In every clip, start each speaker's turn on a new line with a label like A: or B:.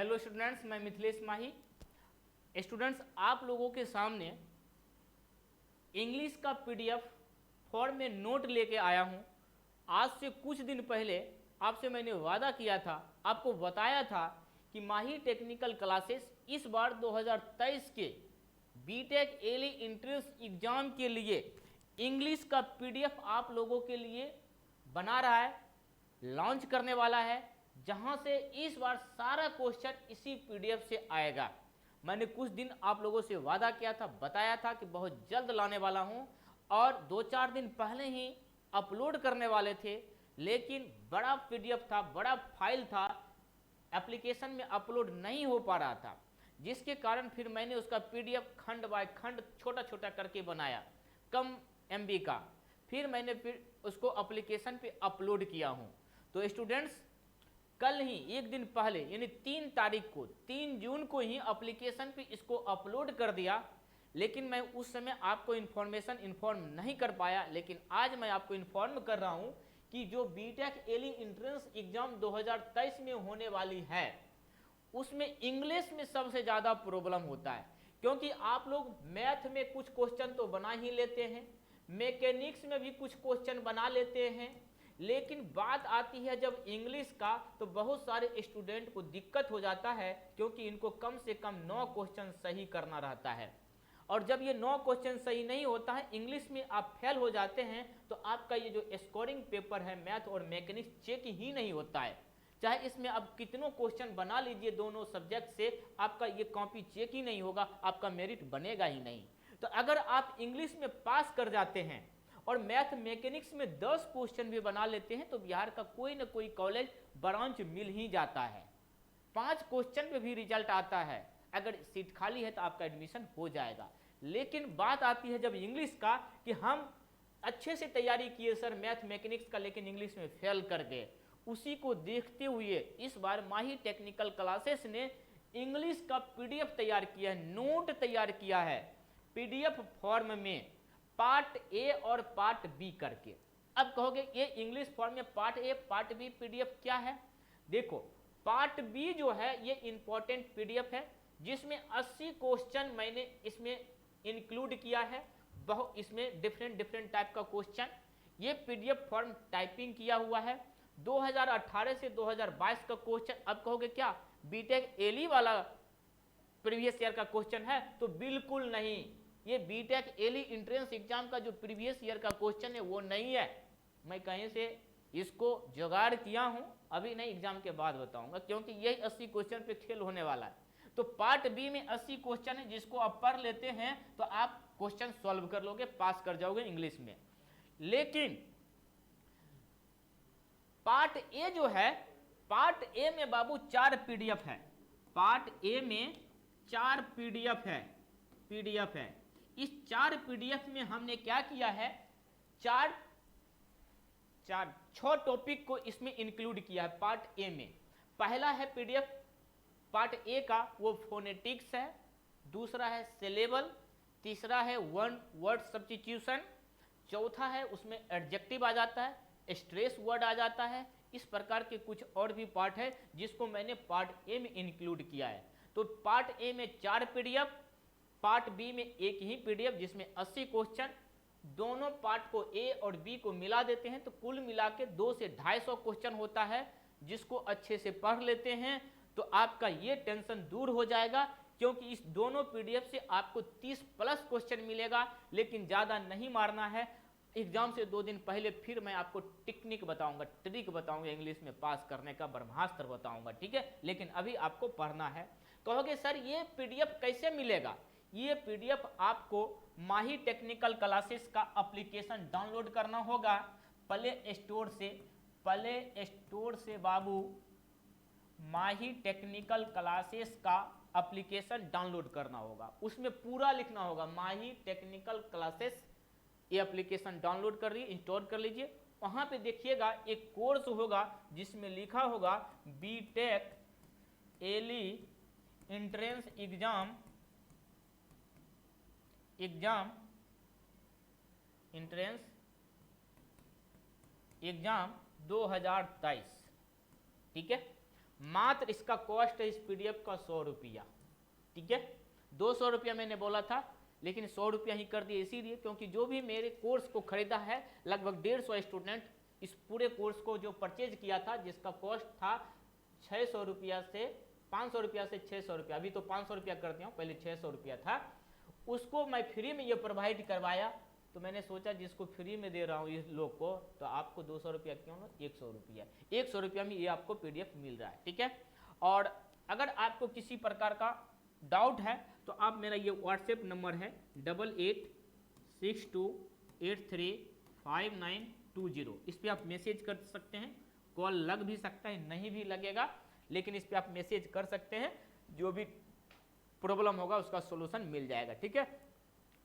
A: Hello students, मैं मिथिलेश माही। Students, आप लोगों के सामने इंग्लिश का पीडीएफ फॉर्म में नोट लेके आया हूं। आज से कुछ दिन पहले आपसे मैंने वादा किया था, आपको बताया था कि माही टेक्निकल क्लासेस इस बार 2023 के बीटेक एली इंट्रेंस एग्जाम के लिए इंग्लिश का पीडीएफ आप लोगों के लिए बना रहा है, लॉन्च करने वाला है, जहां से इस बार सारा क्वेश्चन इसी पीडीएफ से आएगा। मैंने कुछ दिन आप लोगों से वादा किया था, बताया था कि बहुत जल्द लाने वाला हूं और 2-4 दिन पहले ही अपलोड करने वाले थे, लेकिन बड़ा पीडीएफ था, बड़ा फाइल था, एप्लीकेशन में अपलोड नहीं हो पा रहा था, जिसके कारण फिर मैंने उसका पीडीएफ खंड बाय खंड छोटा छोटा करके बनाया, कम एमबी का। फिर मैंने उसको एप्लीकेशन पे अपलोड किया हूं। तो स्टूडेंट्स, कल ही एक दिन पहले यानी 3 तारीख को 3 जून को ही एप्लीकेशन पे इसको अपलोड कर दिया, लेकिन मैं उस समय आपको इन्फॉर्म नहीं कर पाया। लेकिन आज मैं आपको इन्फॉर्म कर रहा हूं कि जो बीटेक एली इंट्रेंस एग्जाम 2023 में होने वाली है, उसमें इंग्लिश में सबसे ज़्यादा प्रॉब्लम होता है, क्योंकि आप लोग मैथ में कुछ क्वेश्चन तो बना ही लेते हैं, मैकेनिक्स में भी कुछ क्वेश्चन बना लेते हैं, लेकिन बात आती है जब इंग्लिश का, तो बहुत सारे स्टूडेंट को दिक्कत हो जाता है, क्योंकि इनको कम से कम 9 क्वेश्चन सही करना रहता है। और जब ये 9 क्वेश्चन सही नहीं होता है, इंग्लिश में आप फेल हो जाते हैं, तो आपका ये जो स्कोरिंग पेपर है मैथ और मैकेनिक्स चेक ही नहीं होता है। चाहे इसमें आप कितनों क्वेश्चन बना लीजिए दोनों सब्जेक्ट से, आपका ये कॉपी चेक ही नहीं होगा, आपका मेरिट बनेगा ही नहीं। तो अगर आप इंग्लिश में पास कर जाते हैं और मैथ मैकेनिक्स में 10 क्वेश्चन भी बना लेते हैं, तो बिहार का कोई ना कोई कॉलेज ब्रांच मिल ही जाता है। 5 क्वेश्चन पे भी रिजल्ट आता है, अगर सीट खाली है तो आपका एडमिशन हो जाएगा। लेकिन बात आती है जब इंग्लिश का, कि हम अच्छे से तैयारी किए सर मैथ मैकेनिक्स का, लेकिन इंग्लिश में फेल कर गए। उसी को देखते हुए इस बार माही टेक्निकल क्लासेस ने इंग्लिश का पीडीएफ तैयार किया है, नोट तैयार किया है पीडीएफ फॉर्म में, पार्ट ए और पार्ट बी करके। अब कहोगे ये इंग्लिश फॉर्म में part A part B PDF क्या है? देखो, पार्ट बी जो है ये इंपॉर्टेंट पीडीएफ है, जिसमें 80 क्वेश्चन मैंने इसमें इंक्लूड किया है। बहुत इसमें डिफरेंट टाइप का क्वेश्चन, ये पीडीएफ फॉर्म टाइपिंग किया हुआ है। 2018 से 2022 का क्वेश्चन। अब कहोगे क्या बीटेक एली वाला प्रीवियस ईयर का क्वेश्चन है? तो बिल्कुल नहीं, ये बीटेक एली इंट्रेंस एग्जाम का जो प्रीवियस ईयर का क्वेश्चन है वो नहीं है। मैं कहीं से इसको जुगाड़ किया हूं, अभी नहीं, एग्जाम के बाद बताऊंगा, क्योंकि यही 80 क्वेश्चन पे खेल होने वाला है। तो पार्ट बी में 80 क्वेश्चन है, जिसको आप पढ़ लेते हैं तो आप क्वेश्चन सॉल्व कर लोगे, पास कर जाओगे इंग्लिश में। लेकिन पार्ट ए जो है, पार्ट ए में बाबू 4 पीडीएफ है। पार्ट ए में 4 पीडीएफ है। इस 4 पीडीएफ में हमने क्या किया है, 6 टॉपिक को इसमें इंक्लूड किया है पार्ट ए में। पहला है पीडीएफ पार्ट ए का, वो फोनेटिक्स है। दूसरा है सिलेबल। तीसरा है वन वर्ड सब्स्टिट्यूशन। चौथा है उसमें एडजेक्टिव आ जाता है, स्ट्रेस वर्ड आ जाता है। इस प्रकार के कुछ और भी पार्ट है, जिसको मैंने पार्ट ए में इंक्लूड किया है। तो पार्ट ए में 4 पीडीएफ, पार्ट बी में एक ही पीडीएफ जिसमें 80 क्वेश्चन। दोनों पार्ट को ए और बी को मिला देते हैं तो कुल मिला के 200 से 250 क्वेश्चन होता है, जिसको अच्छे से पढ़ लेते हैं तो आपका ये टेंशन दूर हो जाएगा, क्योंकि इस दोनों पीडीएफ से आपको 30+ क्वेश्चन मिलेगा। लेकिन ज़्यादा नहीं मारना है। एग्जाम से 2 दिन पहले फिर मैं आपको टेक्निक बताऊंगा, ट्रिक बताऊंगा, इंग्लिश में पास करने का ब्रह्मास्त्र बताऊंगा, ठीक है? लेकिन अभी आपको पढ़ना है। कहोगे सर ये पीडीएफ कैसे मिलेगा? ये पीडीएफ आपको माही टेक्निकल क्लासेस का एप्लीकेशन डाउनलोड करना होगा प्ले स्टोर से बाबू। माही टेक्निकल क्लासेस का एप्लीकेशन डाउनलोड करना होगा, उसमें पूरा लिखना होगा माही टेक्निकल क्लासेस। ये एप्लीकेशन डाउनलोड कर लीजिए, इंस्टॉल कर लीजिए। वहां पे देखिएगा एक कोर्स होगा जिसमें लिखा होगा बीटेक एली इंट्रेंस एग्जाम इंट्रेंस एग्जाम 2023, ठीक है? मात्र इसका कॉस्ट है इस पीडीएफ का 100 रुपया, ठीक है। 200 रुपया मैंने बोला था, लेकिन 100 रुपया ही कर दिए इसीलिए क्योंकि जो भी मेरे कोर्स को खरीदा है लगभग 150 स्टूडेंट इस पूरे कोर्स को जो परचेज किया था, जिसका कॉस्ट था 600 रुपया से 500 रुपया से 600 रुपया, अभी तो 500 रुपया कर दिया हूँ, पहले 600 रुपया था, उसको मैं फ्री में ये प्रोवाइड करवाया। तो मैंने सोचा जिसको फ्री में दे रहा हूँ इस लोग को, तो आपको 200 रुपया क्यों ना 100 रुपया, 100 रुपया में ये आपको पीडीएफ मिल रहा है, ठीक है। और अगर आपको किसी प्रकार का डाउट है तो आप मेरा ये व्हाट्सएप नंबर है 8862835920, इस पर आप मैसेज कर सकते हैं। कॉल लग भी सकता है, नहीं भी लगेगा, लेकिन इस पर आप मैसेज कर सकते हैं, जो भी प्रॉब्लम होगा उसका सोल्यूशन मिल जाएगा, ठीक है।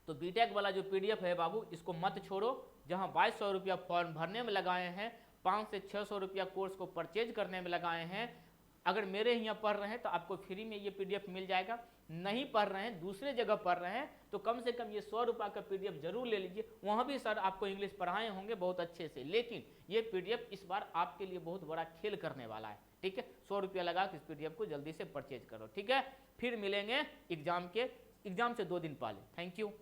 A: तो बीटेक वाला जो पीडीएफ है बाबू, इसको मत छोड़ो। जहां 2200 रुपया फॉर्म भरने में लगाए हैं, 500 से 600 रुपया कोर्स को परचेज करने में लगाए हैं, अगर मेरे यहाँ पढ़ रहे हैं तो आपको फ्री में ये पीडीएफ मिल जाएगा। नहीं पढ़ रहे हैं, दूसरे जगह पढ़ रहे हैं, तो कम से कम ये 100 रुपये का पीडीएफ जरूर ले लीजिए। वहाँ भी सर आपको इंग्लिश पढ़ाए होंगे बहुत अच्छे से, लेकिन ये पीडीएफ इस बार आपके लिए बहुत बड़ा खेल करने वाला है, ठीक है। 100 रुपया लगा के इस पीडीएफ को जल्दी से परचेज करो, ठीक है। फिर मिलेंगे एग्जाम से 2 दिन पहले। Thank you.